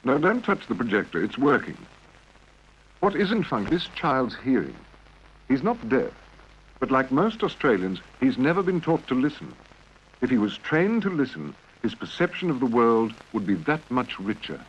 No, don't touch the projector. It's working. What isn't funky? This child's hearing. He's not deaf, but like most Australians, he's never been taught to listen. If he was trained to listen, his perception of the world would be that much richer.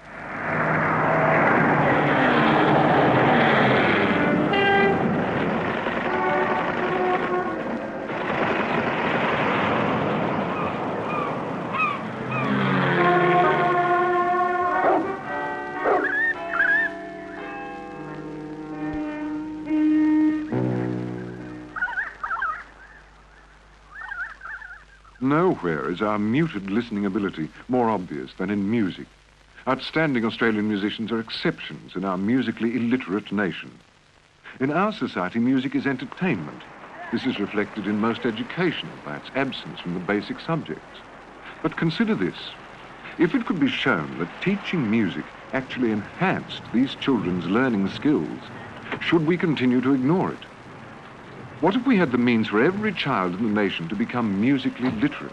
Nowhere is our muted listening ability more obvious than in music. Outstanding Australian musicians are exceptions in our musically illiterate nation. In our society, music is entertainment. This is reflected in most education by its absence from the basic subjects. But consider this. If it could be shown that teaching music actually enhanced these children's learning skills, should we continue to ignore it? What if we had the means for every child in the nation to become musically literate?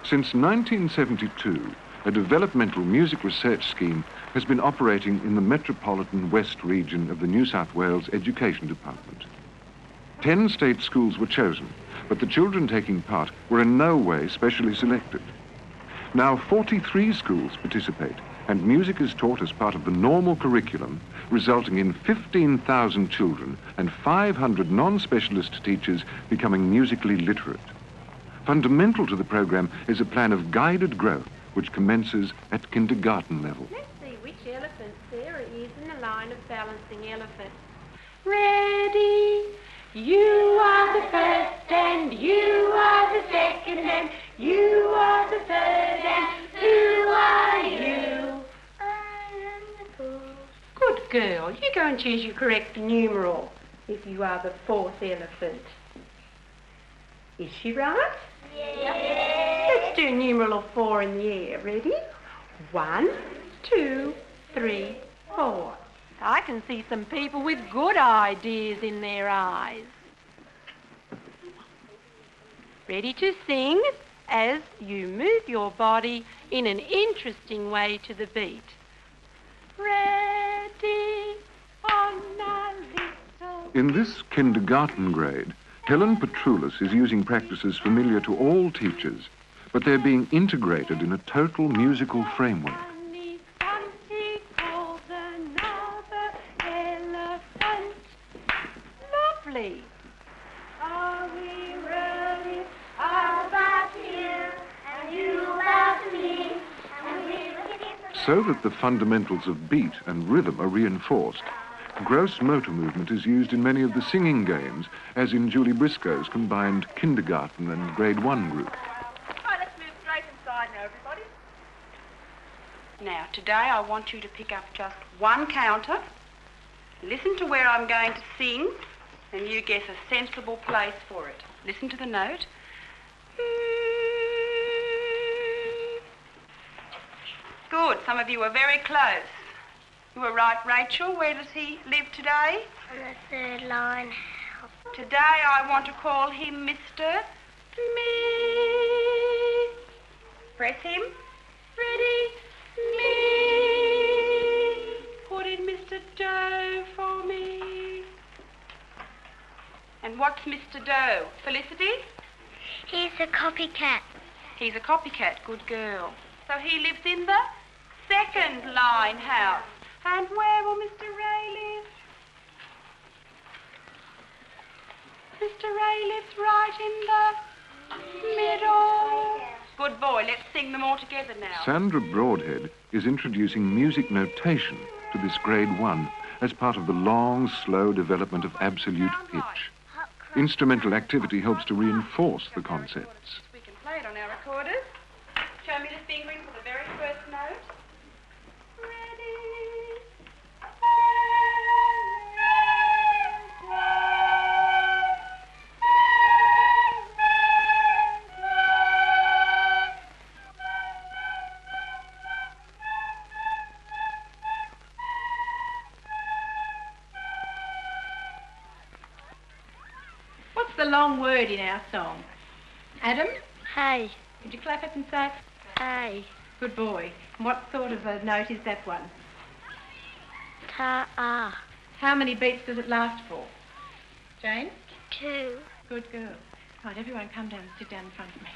Since 1972, a developmental music research scheme has been operating in the metropolitan west region of the New South Wales Education Department. 10 state schools were chosen, but the children taking part were in no way specially selected. Now 43 schools participate, and music is taught as part of the normal curriculum, resulting in 15,000 children and 500 non-specialist teachers becoming musically literate. Fundamental to the program is a plan of guided growth, which commences at kindergarten level. Let's see which elephant Sarah is in the line of balancing elephants. Ready? You are the first, and you are the second, and you are the third, and who are you? I am the fourth. Good girl. You go and choose your correct numeral if you are the fourth elephant. Is she right? Yes. Let's do numeral of 4 in the air. Ready? 1, 2, 3, 4. I can see some people with good ideas in their eyes. Ready to sing as you move your body in an interesting way to the beat. Ready on a little... In this kindergarten grade, Helen Petroulis is using practices familiar to all teachers, but they're being integrated in a total musical framework. Lovely. Are we ready? How about here? And you about me? So that the fundamentals of beat and rhythm are reinforced, gross motor movement is used in many of the singing games, as in Julie Briscoe's combined kindergarten and grade 1 group. Right, let's move straight inside now, everybody. Now, today I want you to pick up just one counter, listen to where I'm going to sing, and you guess a sensible place for it. Listen to the note. Good, some of you were very close. You were right, Rachel. Where does he live today? On the third line. Today I want to call him Mr. Me. Press him. Ready? Me. Put in Mr. Doe for me. And what's Mr. Doe? Felicity? He's a copycat. He's a copycat. Good girl. So he lives in the second line house. And where will Mr. Ray live? Mr. Ray lives right in the middle. Good boy, let's sing them all together now. Sandra Broadhead is introducing music notation to this grade 1 as part of the long, slow development of absolute pitch. Instrumental activity helps to reinforce the concepts. We can play it on our recorders. Show me the fingering for the very first note. What's the long word in our song? Adam? Hey. Could you clap it and say, Hey. good boy. What sort of a note is that one? Ta-ah. How many beats does it last for? Jane? 2. Good girl. Right, everyone come down and sit down in front of me.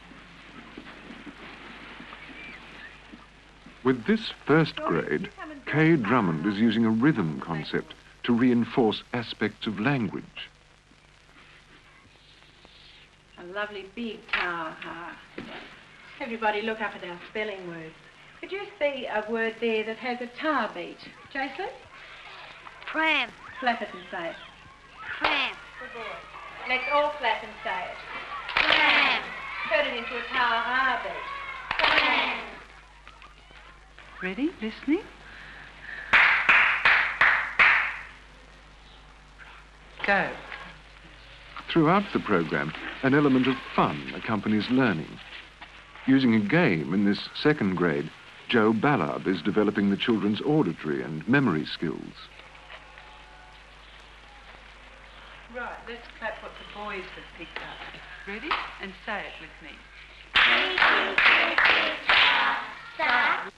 With this first grade, Kay Drummond is using a rhythm concept to reinforce aspects of language. A lovely big ta-ha. Everybody look up at our spelling words. Could you see a word there that has a ta beat? Jason? Pram. Flap it and say it. Pram. Good boy. Let's all flap and say it. Pram. Turn it into a ta-ha beat. Pram. Ready? Listening? Go. Throughout the programme, an element of fun accompanies learning. Using a game in this second grade, Joe Ballard is developing the children's auditory and memory skills. Right, let's clap what the boys have picked up. Ready? And say it with me.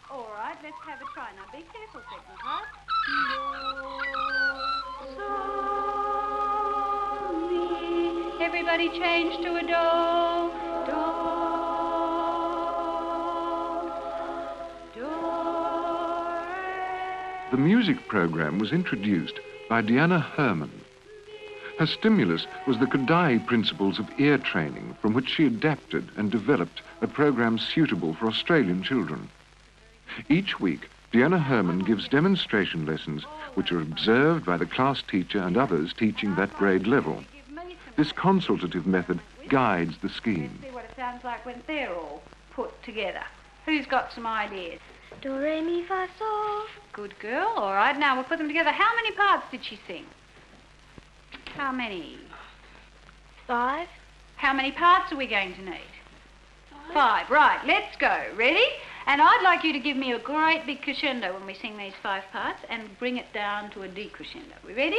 All right, let's have a try. Now, be careful, seconds, right? Do, so, mi. Everybody change to a do. Do, do, re. The music programme was introduced by Deanna Herman. Her stimulus was the Kodai principles of ear training, from which she adapted and developed a programme suitable for Australian children. Each week, Deanna Herman gives demonstration lessons which are observed by the class teacher and others teaching that grade level. This consultative method guides the scheme. Let's see what it sounds like when they're all put together. Who's got some ideas? Do, re, mi, fa, sol. Good girl. All right, now we'll put them together. How many parts did she sing? How many? 5. How many parts are we going to need? 5. Right, let's go. Ready? And I'd like you to give me a great big crescendo when we sing these 5 parts and bring it down to a decrescendo. We ready?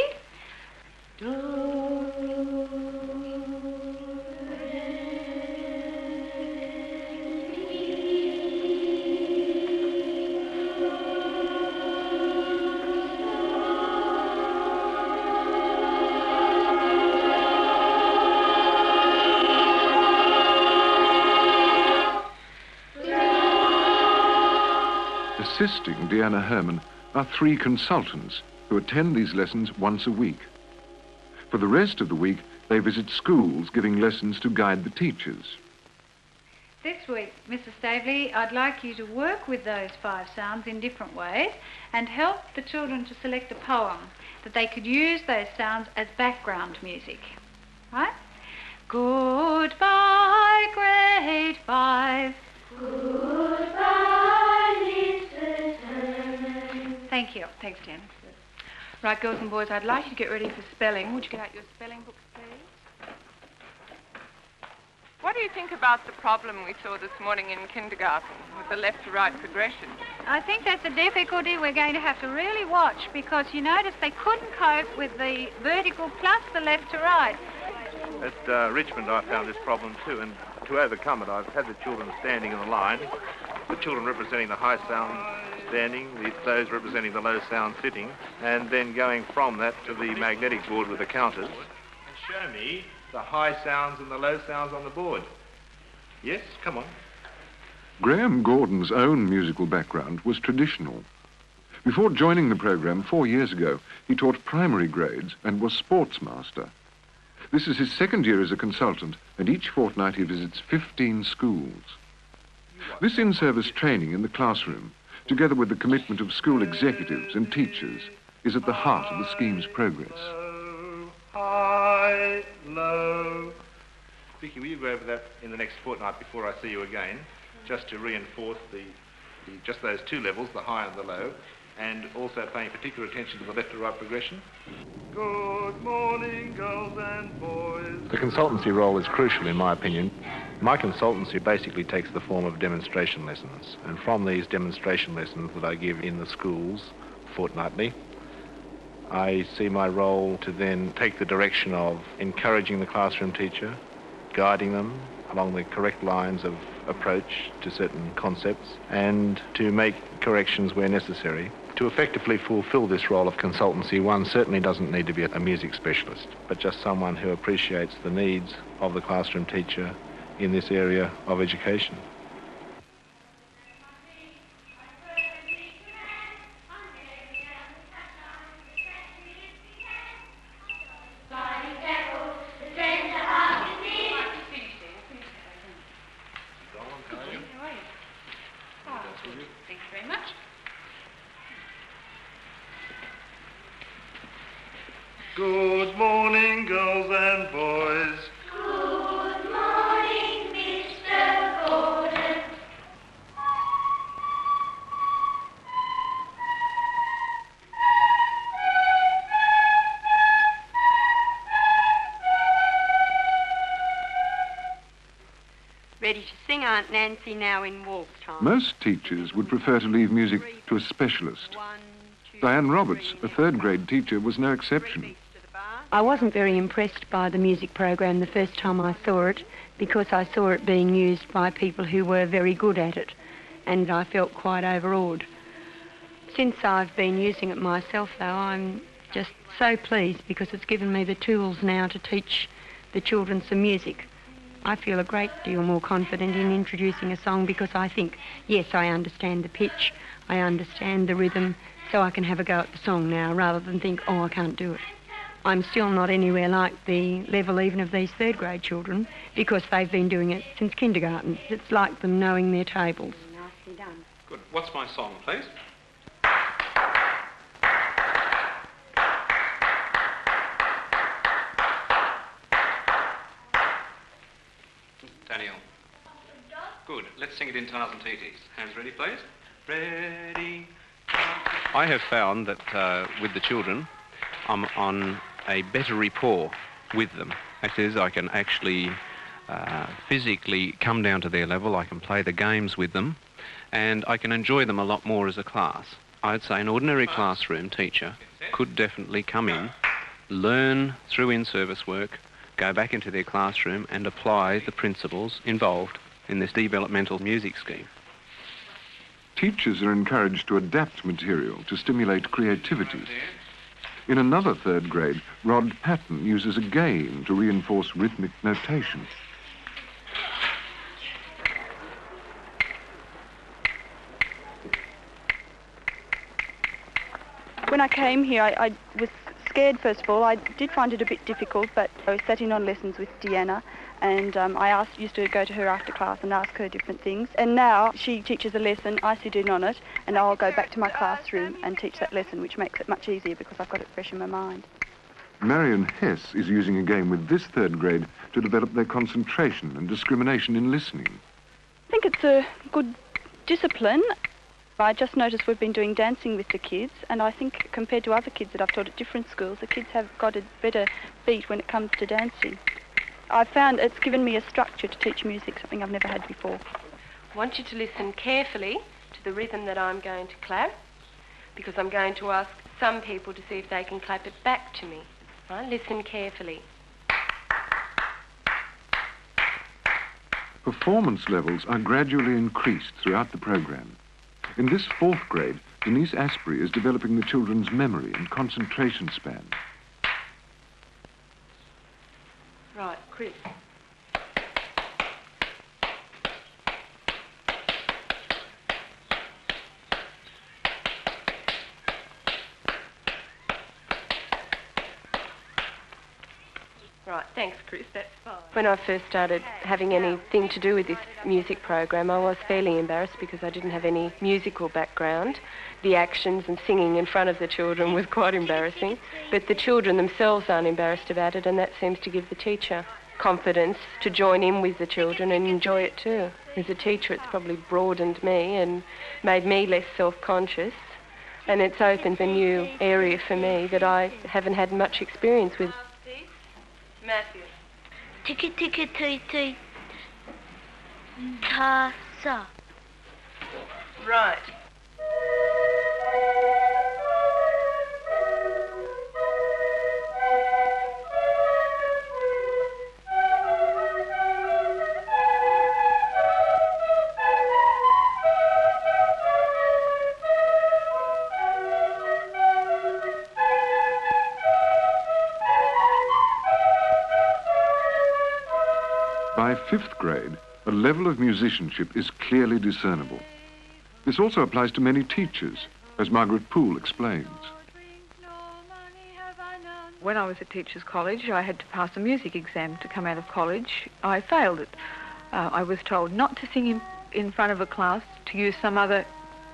Assisting Deanna Herman are 3 consultants who attend these lessons once a week. For the rest of the week, they visit schools giving lessons to guide the teachers. This week, Mrs. Stavely, I'd like you to work with those 5 sounds in different ways and help the children to select a poem that they could use those sounds as background music. Right? Goodbye, grade 5. Goodbye, Mrs. Herman. Thank you. Thanks, Jen. Right, girls and boys, I'd like you to get ready for spelling. Would you get out your spelling books, please? What do you think about the problem we saw this morning in kindergarten with the left-to-right progression? I think that's a difficulty we're going to have to really watch because you notice they couldn't cope with the vertical plus the left to right. At Richmond, I found this problem too, and to overcome it, I've had the children standing in a line, the children representing the high sound standing, those representing the low sound sitting, and then going from that to the magnetic board with the counters. And show me the high sounds and the low sounds on the board. Yes, come on. Graham Gordon's own musical background was traditional. Before joining the programme 4 years ago, he taught primary grades and was sportsmaster. This is his second year as a consultant, and each fortnight he visits 15 schools. This in-service training in the classroom, together with the commitment of school executives and teachers, is at the heart of the scheme's progress. Low, high, low. Vicky, will you go over that in the next fortnight before I see you again, just to reinforce just those 2 levels, the high and the low, and also paying particular attention to the left to right progression? Good morning, girls and boys. The consultancy role is crucial in my opinion. My consultancy basically takes the form of demonstration lessons, and from these demonstration lessons that I give in the schools fortnightly, I see my role to then take the direction of encouraging the classroom teacher, guiding them along the correct lines of approach to certain concepts and to make corrections where necessary. To effectively fulfil this role of consultancy, one certainly doesn't need to be a music specialist, but just someone who appreciates the needs of the classroom teacher in this area of education. Thanks very much. Good morning, girls and boys. Good morning, Mr. Gordon. Ready to sing, Aunt Nancy, now in walk time. Most teachers would prefer to leave music to a specialist. Diane Roberts, a third-grade teacher, was no exception. I wasn't very impressed by the music program the first time I saw it, because I saw it being used by people who were very good at it, and I felt quite overawed. Since I've been using it myself, though, I'm just so pleased because it's given me the tools now to teach the children some music. I feel a great deal more confident in introducing a song because I think, yes, I understand the pitch, I understand the rhythm, so I can have a go at the song now rather than think, oh, I can't do it. I'm still not anywhere like the level even of these third-grade children because they've been doing it since kindergarten. It's like them knowing their tables. Nicely done. Good. What's my song, please? Daniel. Good. Let's sing it in tars and titis. Hands ready, please? Ready. I have found that with the children, I'm on a better rapport with them. That is, I can actually physically come down to their level, I can play the games with them, and I can enjoy them a lot more as a class. I'd say an ordinary classroom teacher could definitely come in, learn through in-service work, go back into their classroom and apply the principles involved in this developmental music scheme. Teachers are encouraged to adapt material to stimulate creativity. In another third grade, Rod Patton uses a game to reinforce rhythmic notation. When I came here, I was scared, first of all. I did find it a bit difficult, but I was sat in on lessons with Deanna, and I used to go to her after class and ask her different things. And now she teaches a lesson, I sit in on it, and I'll go back to my classroom and teach that lesson, which makes it much easier because I've got it fresh in my mind. Marion Hess is using a game with this third grade to develop their concentration and discrimination in listening. I think it's a good discipline. I just noticed we've been doing dancing with the kids, and I think compared to other kids that I've taught at different schools, the kids have got a better beat when it comes to dancing. I've found it's given me a structure to teach music, something I've never had before. I want you to listen carefully to the rhythm that I'm going to clap, because I'm going to ask some people to see if they can clap it back to me. Right? Listen carefully. Performance levels are gradually increased throughout the program. In this fourth grade, Denise Asprey is developing the children's memory and concentration span. Right, Chris. Right, thanks, Chris, that's fine. When I first started having anything to do with this music program, I was fairly embarrassed because I didn't have any musical background. The actions and singing in front of the children was quite embarrassing, but the children themselves aren't embarrassed about it, and that seems to give the teacher confidence to join in with the children and enjoy it too. As a teacher, it's probably broadened me and made me less self-conscious, and it's opened a new area for me that I haven't had much experience with. Matthew. Tiki tiki tee tee. Ta sa. Right. fifth grade, a level of musicianship is clearly discernible. This also applies to many teachers, as Margaret Poole explains. When I was at Teachers College, I had to pass a music exam to come out of college. I failed it. I was told not to sing in front of a class, to use some other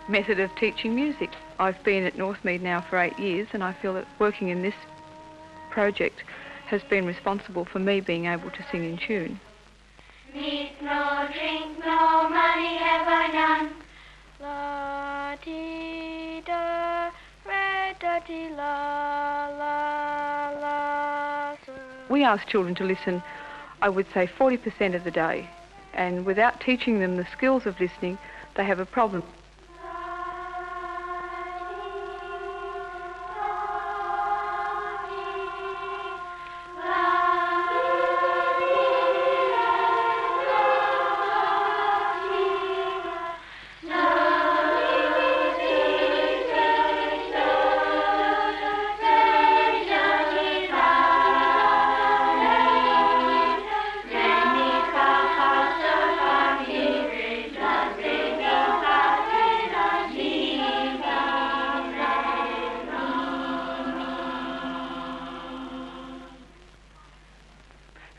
method of teaching music. I've been at Northmead now for 8 years, and I feel that working in this project has been responsible for me being able to sing in tune. Meat, no drink, no money have I none. La-dee-da, re-da-dee-la-la-la. We ask children to listen, I would say 40% of the day, and without teaching them the skills of listening, they have a problem.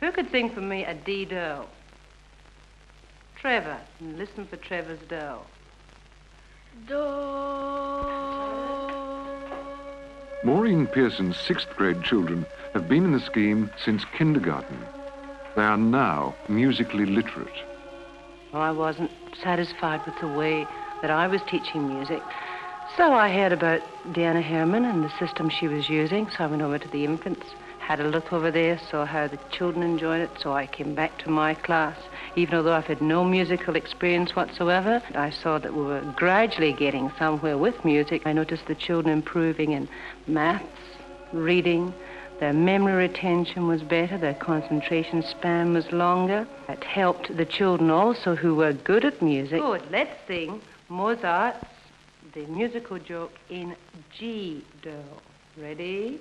Who could sing for me a D-do? Trevor, and listen for Trevor's do. Maureen Pearson's sixth grade children have been in the scheme since kindergarten. They are now musically literate. Well, I wasn't satisfied with the way that I was teaching music. So I heard about Deanna Herman and the system she was using, so I went over to the infants, had a look over there, saw how the children enjoyed it, so I came back to my class. Even though I've had no musical experience whatsoever, I saw that we were gradually getting somewhere with music. I noticed the children improving in maths, reading, their memory retention was better, their concentration span was longer. It helped the children also who were good at music. Good, let's sing Mozart's The Musical Joke in G-do. Ready?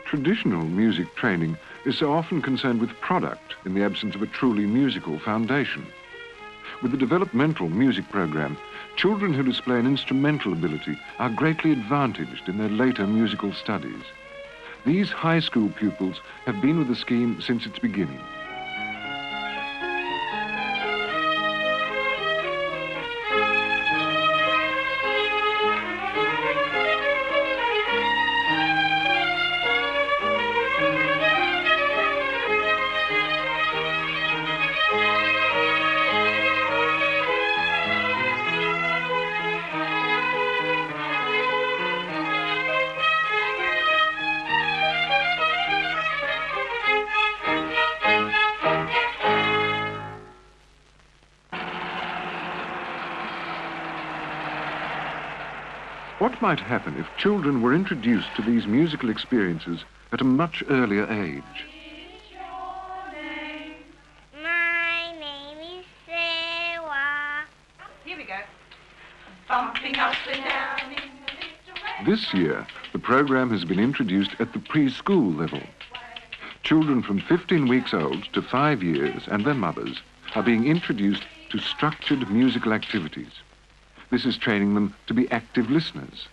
Traditional music training is so often concerned with product in the absence of a truly musical foundation. With the developmental music program, children who display an instrumental ability are greatly advantaged in their later musical studies. These high school pupils have been with the scheme since its beginning. What might happen if children were introduced to these musical experiences at a much earlier age? My name is Sarah. Here we go. Bumping up and down in the This year, the program has been introduced at the preschool level. Children from 15 weeks old to 5 years and their mothers are being introduced to structured musical activities. This is training them to be active listeners.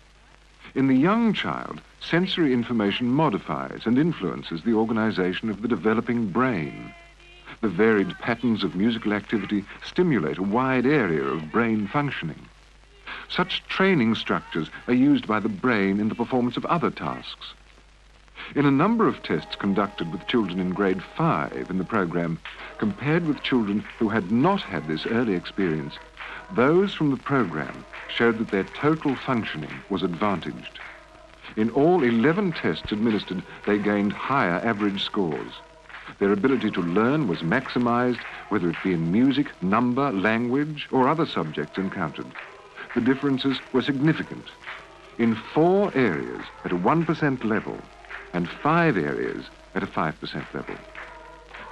In the young child, sensory information modifies and influences the organization of the developing brain. The varied patterns of musical activity stimulate a wide area of brain functioning. Such training structures are used by the brain in the performance of other tasks. In a number of tests conducted with children in grade 5 in the program, compared with children who had not had this early experience, those from the program showed that their total functioning was advantaged. In all 11 tests administered, they gained higher average scores. Their ability to learn was maximized, whether it be in music, number, language, or other subjects encountered. The differences were significant. In 4 areas at a 1% level, and 5 areas at a 5% level.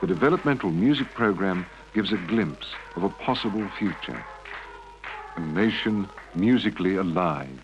The developmental music program gives a glimpse of a possible future. A nation musically alive.